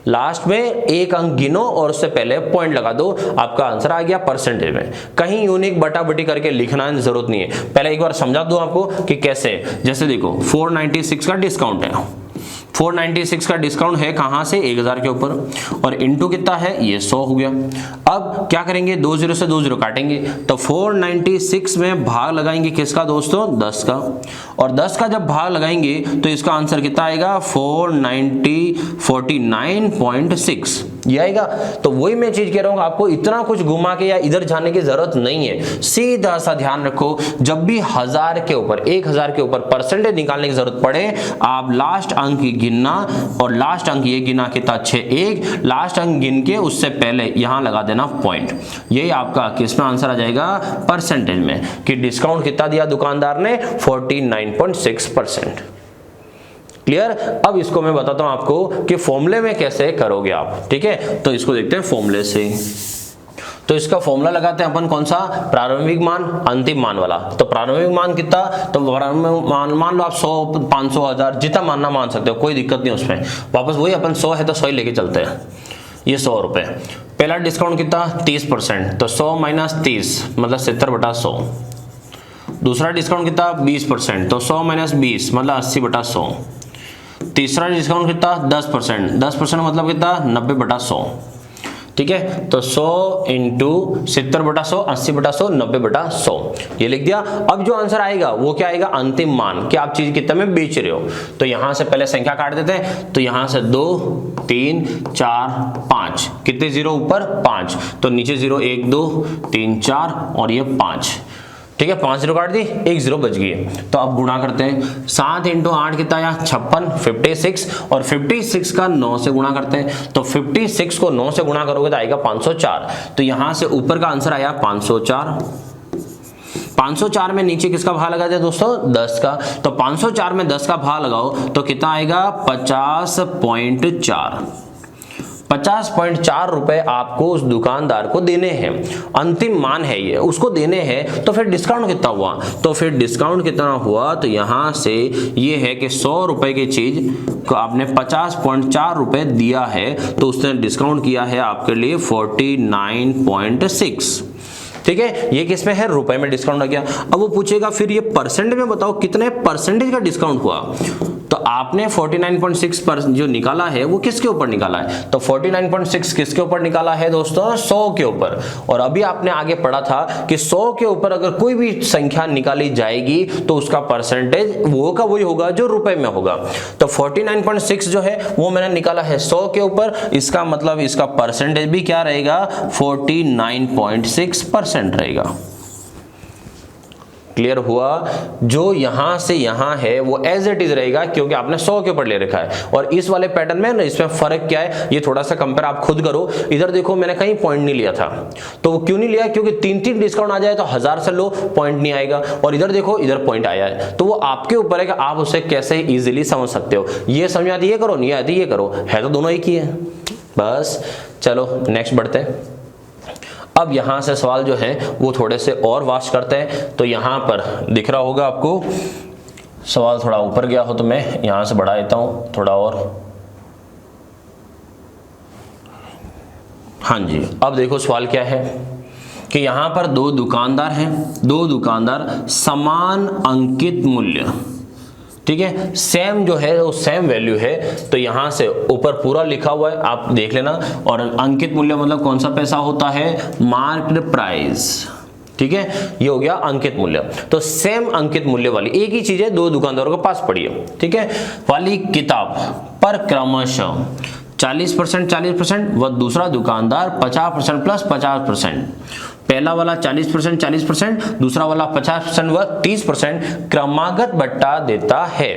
लास्ट में एक अंक गिनो और उससे पहले पॉइंट लगा दो, आपका आंसर आ गया परसेंटेज में। कहीं यूनिक बटा बटी करके लिखना जरूरत नहीं है। पहले एक बार समझा दूं आपको कि कैसे। जैसे देखो 496 का डिस्काउंट है, 496 का डिस्काउंट है कहां से 1000 के ऊपर, और इनटू कितना है ये 100 हो गया। अब क्या करेंगे 20 से 20 काटेंगे, तो 496 में भाग लगाएंगे किसका दोस्तों 10 का, और 10 का जब भाग लगाएंगे तो इसका आंसर कितना आएगा 49.6 ये आएगा। तो वही मैं चीज कह रहा हूं, आपको इतना कुछ घुमा के या इधर जाने की जरूरत नहीं है। सीधा सा ध्यान रखो, जब भी 1000 के ऊपर 1000 के ऊपर परसेंटेज निकालने की जरूरत पड़े, आप लास्ट अंक गिनना, और लास्ट अंक ये गिना कितना 61, लास्ट अंक गिन के उससे पहले यहां लगा देना पॉइंट। यही आपका किसमें आंसर आ जाएगा परसेंटेज में, कि डिस्काउंट कितना दिया दुकानदार ने 49.6%। क्लियर। अब इसको मैं बताता हूं आपको कि फॉर्मूले में कैसे करोगे आप, ठीक है। तो इसको देखते हैं फॉर्मूले से। तो इसका फॉर्मूला लगाते हैं अपन कौन सा, प्रारंभिक मान अंतिम मान वाला। तो प्रारंभिक मान कितना, तो प्रारंभिक मान मान लो आप 100 500 1000 जितना मानना मान सकते हो, कोई दिक्कत नहीं उसमें। वापस वही अपन 100 है तो 100 ही लेके चलते हैं, ये 100 रुपए। पहला डिस्काउंट कितना 30%, तो 100 माइनस 30 मतलब 70/100। दूसरा डिस्काउंट कितना 20%, तो 100 माइनस 20 मतलब 80/100। तीसरा डिस्काउंट कितना 10%, 10% मतलब कितना 90/100। ठीक है, तो 100 इंटू 70/100 80/100 90/100 ये लिख दिया। अब जो आंसर आएगा वो क्या आएगा अंतिम मान, कि आप चीज कितने में बेच रहे हो। तो यहां से पहले संख्या काट देते हैं, तो यहां से 2 3 4 5, कितने जीरो ऊपर 5, तो नीचे 0 1 2 3 4 और ये 5। ठीक है, 5 जीरो काट दी, 1 जीरो बच गई। तो अब गुणा करते हैं, 7 इंटू 8 कितना आया 56 56, और 56 का 9 से गुणा करते हैं। तो 56 को 9 से गुणा करोगे तो आएगा 504। तो यहां से ऊपर का आंसर आया 504। 504 में नीचे किसका भाग लगा दिया दोस्तों 10 का, तो 504 में 10 का भाग लगाओ तो कितना आएगा 50.4। 50.4 रुपए आपको उस दुकानदार को देने हैं, अंतिम मान है ये, उसको देने हैं। तो फिर डिस्काउंट कितना हुआ, तो फिर डिस्काउंट कितना हुआ, तो यहां से ये है कि 100 रुपए की चीज को आपने 50.4 रुपए दिया है, तो उसने डिस्काउंट किया है आपके लिए 49.6। ठीक है, ये किसमें है रुपए में डिस्काउंट आ गया। अब वो पूछेगा फिर ये परसेंटेज में बताओ कितने परसेंटेज का डिस्काउंट हुआ। तो आपने 49.6 जो निकाला है वो किसके ऊपर निकाला है, तो 49.6 किसके ऊपर निकाला है दोस्तों 100 के ऊपर। और अभी आपने आगे पढ़ा था कि 100 के ऊपर अगर कोई भी संख्या निकाली जाएगी तो उसका परसेंटेज वो का वही होगा जो रुपए में होगा। तो 49.6 जो है वो मैंने निकाला है 100 के ऊपर, इसका मतलब इसका परसेंटेज भी क्या रहेगा 49.6% रहेगा। क्लियर हुआ, जो यहां से यहां है वो एज इट इज रहेगा क्योंकि आपने 100 के ऊपर ले रखा है। और इस वाले पैटर्न में ना इसमें फर्क क्या है ये थोड़ा सा कंपेयर आप खुद करो। इधर देखो मैंने कहीं पॉइंट नहीं लिया था, तो वो क्यों नहीं लिया, क्योंकि 3-3 डिस्काउंट आ जाए तो 1000 से लो पॉइंट नहीं आएगा, और इधर देखो इधर पॉइंट आया है। तो वो आपके ऊपर है कि आप उसे कैसे इजिली समझ सकते हो। ये समझ आती ये करो, नहीं आती ये करो, है तो दोनों एक ही है बस। चलो नेक्स्ट बढ़ते हैं। अब यहां से सवाल जो है वो थोड़े से और वास्ट करते हैं। तो यहां पर दिख रहा होगा आपको, सवाल थोड़ा ऊपर गया हो तो मैं यहां से बढ़ा देता हूं थोड़ा और। हाँ जी, अब देखो सवाल क्या है कि यहां पर दो दुकानदार हैं, दो दुकानदार समान अंकित मूल्य, ठीक है, सेम जो है वो सेम वैल्यू है, तो यहां से ऊपर पूरा लिखा हुआ है आप देख लेना। और अंकित मूल्य मतलब कौन सा पैसा होता है, मार्क्ड प्राइस, ठीक है, ये हो गया अंकित मूल्य। तो सेम अंकित मूल्य वाली एक ही चीज है दो दुकानदारों के पास पड़ी है, ठीक है, वाली किताब पर क्रमशः 40% 40% व दूसरा दुकानदार 50% प्लस 50%, पहला वाला 40% 40%, दूसरा वाला 50% व 30% क्रमागत बट्टा देता है,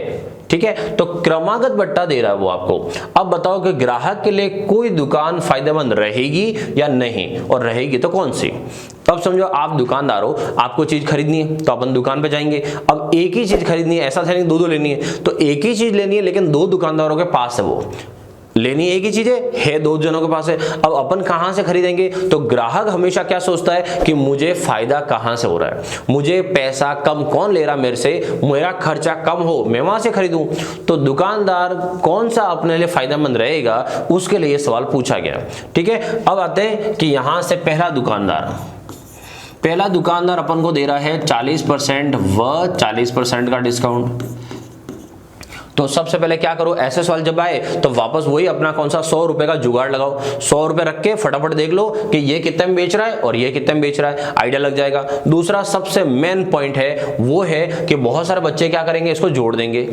ठीक है। तो क्रमागत बट्टा दे रहा है वो आपको। अब बताओ कि ग्राहक के लिए कोई दुकान फायदेमंद रहेगी या नहीं, और रहेगी तो कौन सी। अब समझो आप दुकानदार हो, आपको चीज खरीदनी है तो अपन दुकान पे जाएंगे। अब एक ही चीज खरीदनी है, ऐसा नहीं दो दो लेनी है, तो एक ही चीज लेनी है लेकिन दो दुकानदारों के पास है, वो लेनी एक ही चीज है दो जनों के पास है। अब अपन कहां से खरीदेंगे, तो ग्राहक हमेशा क्या सोचता है कि मुझे फायदा कहां से हो रहा है, मुझे पैसा कम कौन ले रहा मेरे से, मेरा खर्चा कम हो, मैं वहां से खरीदूं। तो दुकानदार कौन सा अपने लिए फायदेमंद रहेगा, उसके लिए सवाल पूछा गया, ठीक है। अब आते हैं कि यहां से पहला दुकानदार अपन को दे रहा है 40% व 40% का डिस्काउंट। तो सबसे पहले क्या करो, ऐसे सवाल जब आए तो वापस वही अपना कौन सा 100 रुपए का जुगाड़ लगाओ। 100 रुपए रख के फटाफट देख लो कि ये कितने में बेच रहा है और ये कितने में बेच रहा है, आइडिया लग जाएगा। दूसरा सबसे मेन पॉइंट है वो है कि बहुत सारे बच्चे क्या करेंगे, इसको जोड़ देंगे।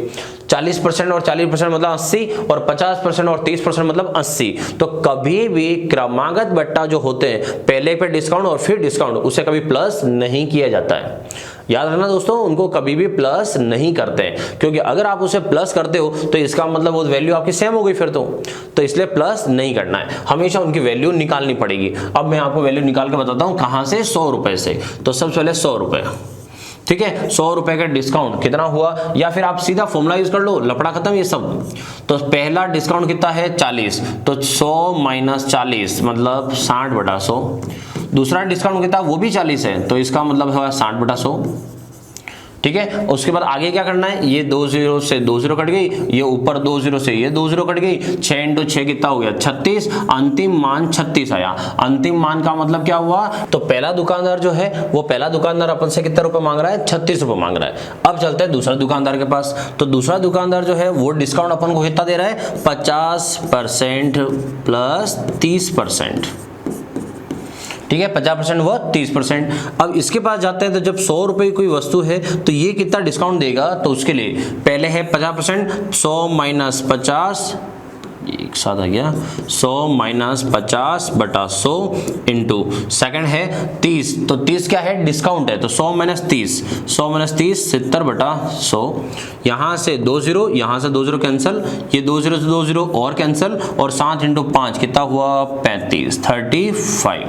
40% और 40% मतलब 80 और 50% और 30% मतलब 80। तो कभी भी क्रमागत बट्टा जो होते हैं, पहले पे डिस्काउंट और फिर डिस्काउंट, उसे कभी प्लस नहीं किया जाता है। याद रखना दोस्तों, उनको कभी भी प्लस नहीं करते हैं, क्योंकि अगर आप उसे प्लस करते हो तो इसका मतलब वो वैल्यू आपकी सेम हो गई फिर तो इसलिए प्लस नहीं करना है, हमेशा उनकी वैल्यू निकालनी पड़ेगी। अब मैं आपको वैल्यू निकाल के बताता हूं कहां से, 100 रुपए से। तो सबसे पहले 100 रुपए, ठीक है, 100 रुपए का डिस्काउंट कितना हुआ, या फिर आप सीधा फॉर्मूला यूज कर लो, लपड़ा खत्म ये सब। तो पहला डिस्काउंट कितना है 40, तो 100 माइनस 40 मतलब 60/100। दूसरा डिस्काउंट कितना, वो भी 40 है, तो इसका मतलब है 60/100, ठीक है। उसके बाद आगे क्या करना है, ये 2 0 से 2 0 कट गई, ये ऊपर 2 0 से ये 2 0 कट गई, 6 × 6 कितना हो गया 36, अंतिम मान 36 आया। अंतिम मान का मतलब क्या हुआ, तो पहला दुकानदार जो है वो पहला दुकानदार अपन से कितना रुपए मांग रहा है, 36 रुपए मांग रहा है। अब चलते हैं दूसरा दुकानदार के पास। तो दूसरा दुकानदार जो है वो डिस्काउंट अपन को कितना दे रहा है, 50% प्लस 30%, ठीक है, 50% व 30%। अब इसके पास जाते हैं तो जब 100 रुपए की कोई वस्तु है तो ये कितना डिस्काउंट देगा, तो उसके लिए पहले है 50%, 100 माइनस 50, एक साथ आ गया 100 माइनस 50/100 इंटू सेकंड है 30, तो 30 क्या है, डिस्काउंट है, तो 100 माइनस 30, 100 माइनस 30 70/100। यहां से 2 0, यहां से 2 0 कैंसिल, ये 2 0 से 2 0 और कैंसिल, और 7 × 5 कितना हुआ 35, 35।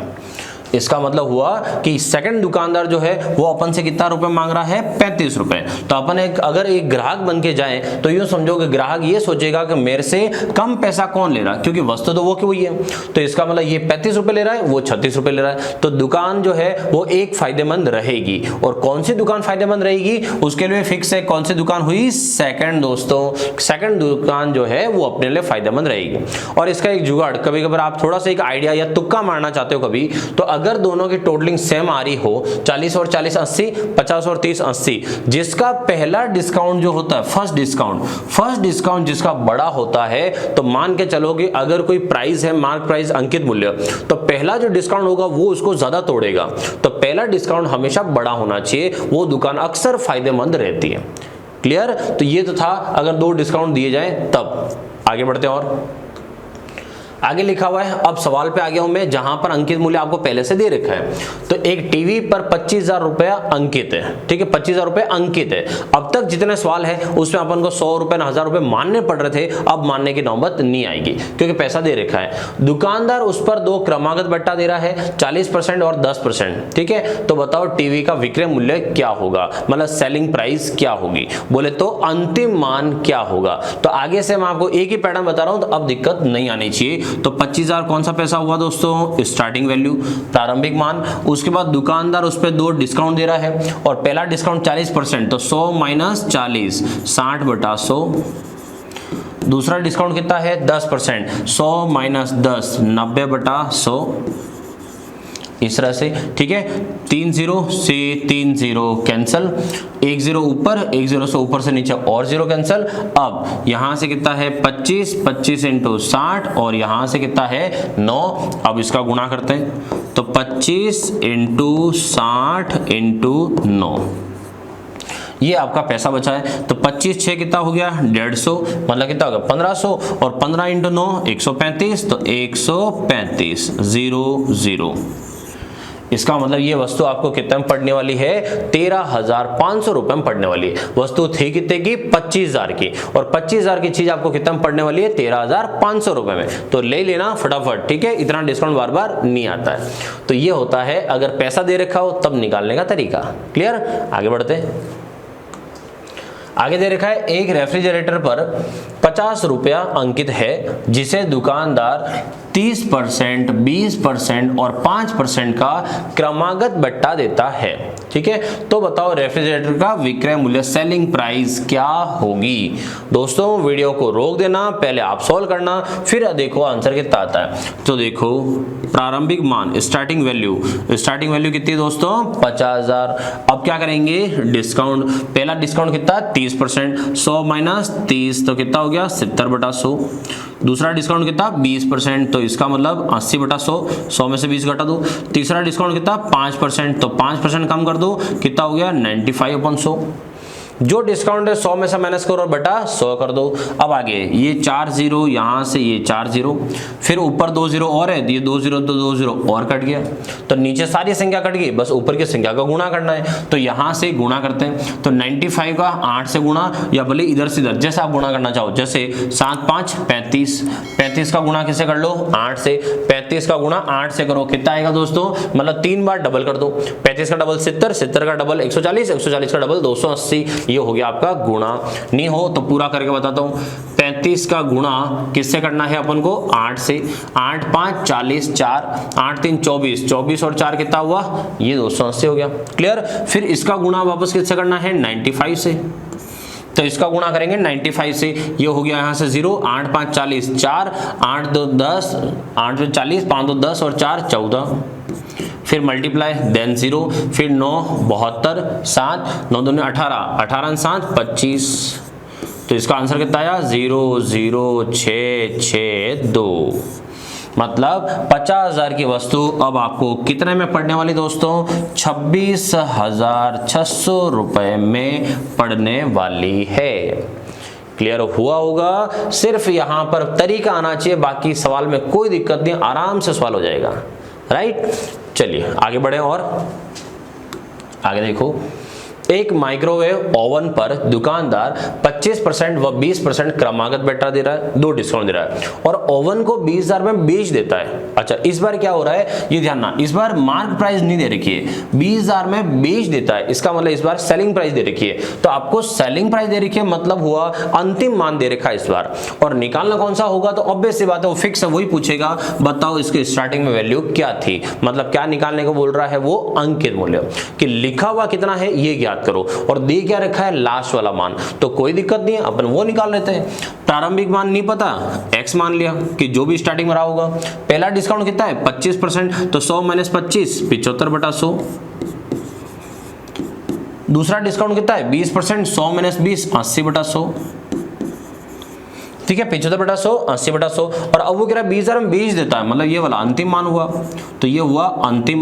इसका मतलब हुआ कि सेकंड दुकानदार जो है वो अपन से कितना रुपए मांग रहा है, 35 रुपए। तो अपन अगर एक ग्राहक बन के जाए तो यूं समझो कि ग्राहक ये सोचेगा कि मेरे से कम पैसा कौन ले रहा है, क्योंकि वस्तु तो वो की वही है। तो इसका मतलब ये 35 रुपए ले रहा है, वो 36 रुपए ले रहा है, तो दुकान जो है वो एक फायदेमंद रहेगी। और कौन सी दुकान फायदेमंद रहेगी, उसके लिए फिक्स है, कौन सी दुकान हुई, सेकंड दोस्तों, सेकंड दुकान जो है वो अपने लिए फायदेमंद रहेगी। और इसका एक जुगाड़, कभी कभी आप थोड़ा सा एक आइडिया या तुक्का मारना चाहते हो कभी, तो अगर दोनों की टोटलिंग सेम आ रही हो, 40 और 40 80, 50 और 30 80, जिसका पहला डिस्काउंट जो होता है, फर्स्ट डिस्काउंट जिसका बड़ा होता है, तो मान के चलो कि अगर कोई प्राइस है, मार्क प्राइस अंकित मूल्य, तो पहला जो डिस्काउंट होगा वो उसको ज्यादा तोड़ेगा। तो पहला डिस्काउंट हमेशा बड़ा होना चाहिए, वो दुकान अक्सर फायदेमंद रहती है। क्लियर, तो ये तो था अगर 2 डिस्काउंट दिए जाए तब। आगे बढ़ते हैं और आगे लिखा हुआ है, अब सवाल पे आ गया हूं मैं, जहां पर अंकित मूल्य आपको पहले से दे रखा है। तो एक टीवी पर 25,000 रुपया अंकित है, ठीक है, 25,000 रुपए अंकित है। अब तक जितने सवाल है उसमें अपन को 100 रुपए 1000 रुपए मानने पड़ रहे थे, अब मानने की नौबत नहीं आएगी क्योंकि पैसा दे रखा है। दुकानदार उस पर 2 क्रमागत बट्टा दे रहा है, 40% और 10%, ठीक है। तो बताओ टीवी का विक्रय मूल्य क्या होगा, मतलब सेलिंग प्राइस क्या होगी, बोले तो अंतिम मान क्या होगा। तो आगे से मैं आपको एक ही पैटर्न बता रहा हूं, तो अब दिक्कत नहीं आनी चाहिए। तो 25,000 कौन सा पैसा हुआ दोस्तों, स्टार्टिंग वैल्यू, प्रारंभिक मान। उसके बाद दुकानदार उस पर 2 डिस्काउंट दे रहा है, और पहला डिस्काउंट 40%, तो 100 माइनस 40, 60/100। दूसरा डिस्काउंट कितना है 10%, 100 माइनस 10, 90/100 इस तरह से, ठीक है। 3 0 से 3 0 कैंसल, 1 0 ऊपर, 1 0 से ऊपर से नीचे और 0 कैंसल। अब यहां से कितना है 25, 25 इंटू 60 और यहां से कितना है 9। अब इसका गुणा करते हैं तो 25 इंटू 60 इंटू 9, ये आपका पैसा बचा है। तो 25 6 कितना हो गया 150, मतलब कितना हो गया 1500 और 15 इंटू 9 135, तो 135 0 0। इसका मतलब ये वस्तु आपको कितने में पड़ने वाली है 13,500 रुपए में पड़ने वाली है। वस्तु थी कितने की 25,000 की, और 25,000 की चीज आपको कितने में पड़ने वाली है 13,500 रुपए में। तो ले लेना फटाफट, ठीक है, इतना डिस्काउंट बार बार नहीं आता है। तो ये होता है अगर पैसा दे रखा हो तब निकालने का तरीका। क्लियर, आगे बढ़ते हैं। आगे दे रखा है एक रेफ्रिजरेटर पर 50 रुपया अंकित है जिसे दुकानदार 30%, 20% और 5% का क्रमागत बट्टा देता है, ठीक है। तो बताओ रेफ्रिजरेटर का विक्रय मूल्य, सेलिंग प्राइस क्या होगी। दोस्तों वीडियो को रोक देना, पहले आप सॉल्व करना, फिर देखो आंसर कितना आता है। तो देखो प्रारंभिक मान, स्टार्टिंग वैल्यू कितनी है दोस्तों 50,000। अब क्या करेंगे डिस्काउंट, पहला डिस्काउंट कितना 30%, 100 माइनस 30 तो कितना हो गया 70/100। दूसरा डिस्काउंट कितना 20%, तो इसका मतलब 80/100, 100 में से 20 घटा दो। तीसरा डिस्काउंट कितना 5%, तो 5% कम कर दो, कितना हो गया 95/100। जो डिस्काउंट है 100 में से माइनस करो और बटा 100 कर दो। अब आगे ये 4 0, यहां से ये 4 0, फिर ऊपर 2 0 और है, ये 2 0 तो 2 0 और कट गया। तो नीचे सारी संख्या कट गई, बस ऊपर की संख्या का गुणा करना है। तो यहां से गुणा करते हैं, तो 95 का 8 से गुणा, या भले इधर से इधर जैसे आप गुणा करना चाहो, जैसे 7 5 35, 35 का गुणा किससे कर लो 8 से, 35 का गुणा 8 से करो, कितना आएगा दोस्तों, मतलब 3 बार डबल कर दो। 35 का डबल 70, 70 का डबल 140, 140 का डबल 280, ये हो गया आपका गुणा। नहीं हो तो पूरा करके बताता हूं। 35 का गुणा किससे करना है अपन को 8 से, 8 5 40, 4 8 3 24, 24 और 4 कितना हुआ ये 280 हो गया। क्लियर। फिर इसका गुणा वापस किससे करना है 95 से, तो इसका गुणा करेंगे 95 से, ये हो गया यहां से 0, 8 5 40, 4 8 2 10, 8 2 40, 5 2 10 और 4 14, फिर मल्टीप्लाई देन 0, फिर 9 72, 7 9 2 18, 18 7 25, तो इसका आंसर कितना आया 00662। मतलब 50,000 की वस्तु अब आपको कितने में पड़ने वाली दोस्तों 26,600 रुपए में पड़ने वाली है। क्लियर हुआ होगा। सिर्फ यहां पर तरीका आना चाहिए, बाकी सवाल में कोई दिक्कत नहीं, आराम से सवाल हो जाएगा। राइट, चलिए आगे बढ़े और आगे देखो। एक माइक्रोवेव ओवन पर दुकानदार 25% व 20% क्रमागत बट्टा दे रहा है, 2 डिस्काउंट दे रहा है और ओवन को 20,000 में बेच देता है। अच्छा, इस बार क्या हो रहा है ये ध्यान ना, इस बार मार्क प्राइस नहीं दे रखी है, 20,000 में बेच देता है, इसका मतलब इस बार सेलिंग प्राइस दे रखी है। तो आपको सेलिंग प्राइस दे रखी है, मतलब हुआ अंतिम मान दे रखा है इस बार, और निकालना कौन सा होगा, तो ऑब्वियस सी बात है वो फिक्स है, वही पूछेगा बताओ इसके स्टार्टिंग में वैल्यू क्या थी, मतलब क्या निकालने को बोल रहा है वो अंकित मूल्य, कि लिखा हुआ कितना है ये ज्ञात करो, और दे क्या रखा है लास्ट वाला मान, तो कोई दिक्कत नहीं है अपन वो निकाल लेते हैं। प्रारंभिक मान नहीं पता, x मान लिया कि जो भी स्टार्टिंग में रहा होगा। पहला डिस्काउंट कितना है 25%, तो 100 माइनस 25 75/100। दूसरा डिस्काउंट कितना है 20%, 100 माइनस 20 80/100। ठीक है, 75/100 80/100, और अब वो कह रहा है 20,000 में बेच देता है, मतलब ये वाला अंतिम मान हुआ, तो ये हुआ अंतिम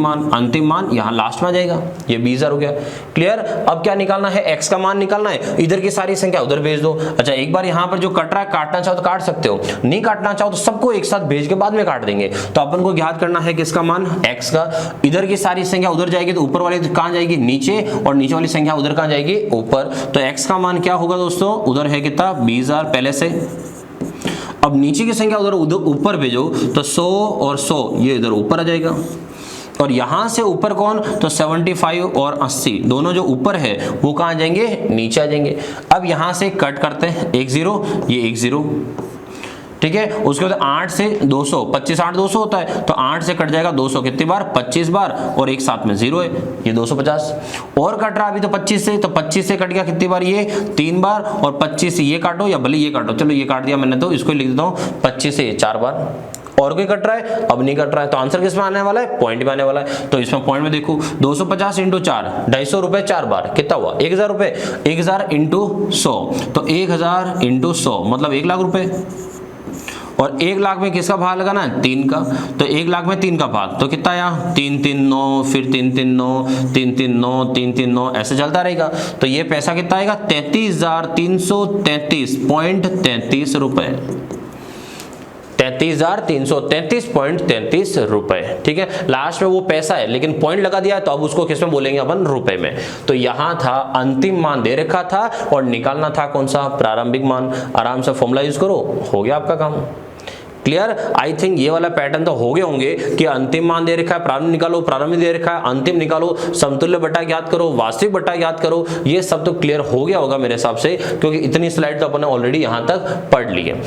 मान यहाँ लास्ट में आ जाएगा, ये 20,000 हो गया। क्लियर। अब क्या निकालना है, x का मान निकालना है, इधर की सारी संख्या उधर भेज दो। अच्छा, एक बार यहाँ पर जो कट रहा है काटना चाहो तो काट सकते हो, नहीं काटना चाहो तो सबको एक साथ भेज के बाद में काट देंगे। तो अपन को ज्ञात करना है किसका मान x का, इधर की सारी संख्या उधर जाएगी तो ऊपर वाली कहाँ जाएगी नीचे, और नीचे वाली संख्या उधर कहाँ जाएगी ऊपर। तो x का मान क्या होगा दोस्तों, उधर है कितना 20,000 पहले से, अब नीचे की संख्या उधर ऊपर भेजो तो 100 और 100 ये इधर ऊपर आ जाएगा, और यहां से ऊपर कौन, तो 75 और 80 दोनों जो ऊपर है वो कहां जाएंगे नीचे आ जाएंगे। अब यहां से कट करते हैं 1 0, ये 1 0, ठीक है। उसके बाद 8 से 200, 25 8 200 होता है, तो 8 से कट जाएगा 200 कितनी बार, 25 बार, और एक साथ में 0 है, ये 250। और कट रहा अभी तो 25 से, तो 25 से कट गया कितनी बार, ये 3 बार, और 25 से ये काटो या भले ये काटो, चलो ये काट दिया मैंने, तो इसको लिख देता हूँ 25 से 4 बार। और कोई कट रहा है, अब नहीं कट रहा है, तो आंसर किस में आने वाला है, पॉइंट में आने वाला है। तो इसमें पॉइंट में देखो 250 इंटू 4, 250 रुपए 4 बार, कितना हुआ 1000 रुपए, 1000 इंटू 100, तो 1000 इंटू 100 मतलब 1 लाख रुपए। और 1 लाख में किसका भाग लगाना है, 3 का, तो 1 लाख में 3 का भाग, तो कितना आया 3 3 9, फिर 3 3 9, 3 3 9, 3 3 9, ऐसे चलता रहेगा। तो ये पैसा कितना आएगा, 33,333.33 रुपए, 33,333.33 रुपए। ठीक है, लास्ट में वो पैसा है लेकिन पॉइंट लगा दिया है, तो अब उसको किस में बोलेंगे अपन, रुपए में। तो यहां था अंतिम मान दे रखा था और निकालना था कौन सा, प्रारंभिक मान। आराम से फॉर्मूला यूज करो, हो गया आपका काम। क्लियर, आई थिंक ये वाला पैटर्न तो हो गए होंगे कि अंतिम मान दे रखा है, प्रारंभ निकालो, प्रारंभिक दे रखा है, अंतिम निकालो, समतुल्य बटा ज्ञात करो, वास्तविक बटा ज्ञात करो, ये सब तो क्लियर हो गया होगा मेरे हिसाब से, क्योंकि इतनी स्लाइड तो अपन ने ऑलरेडी यहां तक पढ़ ली है।